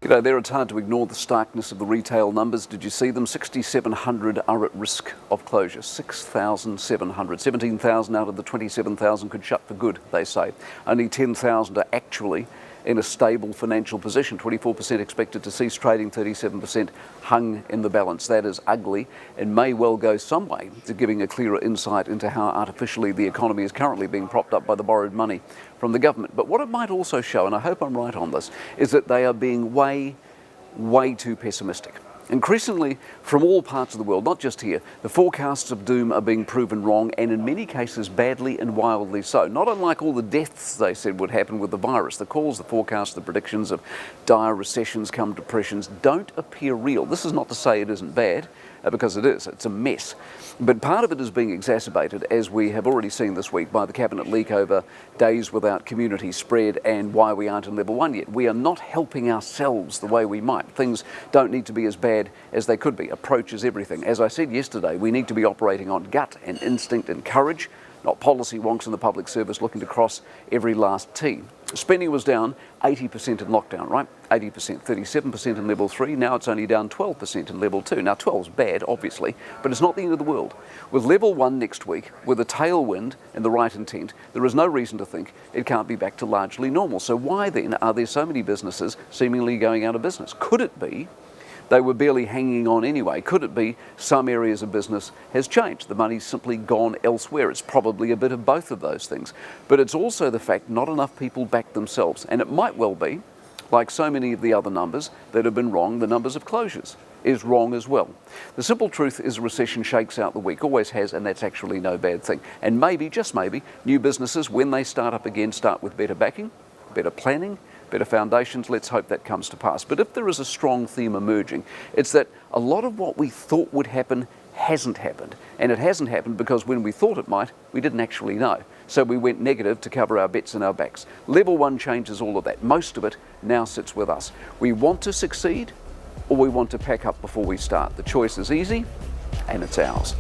G'day there, it's hard to ignore the starkness of the retail numbers. Did you see them? 6,700 are at risk of closure. 6,700. 17,000 out of the 27,000 could shut for good, they say. Only 10,000 are actually in a stable financial position. 24% expected to cease trading, 37% hung in the balance. That is ugly and may well go some way to giving a clearer insight into how artificially the economy is currently being propped up by the borrowed money from the government. But what it might also show, and I hope I'm right on this, is that they are being way too pessimistic. Increasingly, from all parts of the world, not just here, the forecasts of doom are being proven wrong, and in many cases badly and wildly so. Not unlike all the deaths they said would happen with the virus. The calls, the forecasts, the predictions of dire recessions come depressions don't appear real. This is not to say it isn't bad, because it is. It's a mess. But part of it is being exacerbated, as we have already seen this week, by the cabinet leak over days without community spread and why we aren't in level 1 yet. We are not helping ourselves the way we might. Things don't need to be as bad as they could be. Approach is everything. As I said yesterday, we need to be operating on gut and instinct and courage, not policy wonks in the public service looking to cross every last T. Spending was down 80% in lockdown, right? 80%, 37% in level 3, now it's only down 12% in level 2. Now 12's bad, obviously, but it's not the end of the world. With level 1 next week, with a tailwind and the right intent, there is no reason to think it can't be back to largely normal. So why then are there so many businesses seemingly going out of business? Could it be they were barely hanging on anyway? Could it be some areas of business has changed? The money's simply gone elsewhere. It's probably a bit of both of those things. But it's also the fact not enough people back themselves. And it might well be, like so many of the other numbers that have been wrong, the numbers of closures is wrong as well. The simple truth is a recession shakes out the weak, always has, and that's actually no bad thing. And maybe, just maybe, new businesses, when they start up again, start with better backing, better planning, better foundations. Let's hope that comes to pass. But if there is a strong theme emerging, it's that a lot of what we thought would happen hasn't happened. And it hasn't happened because when we thought it might, we didn't actually know. So we went negative to cover our bets and our backs. Level 1 changes all of that. Most of it now sits with us. We want to succeed, or we want to pack up before we start. The choice is easy, and it's ours.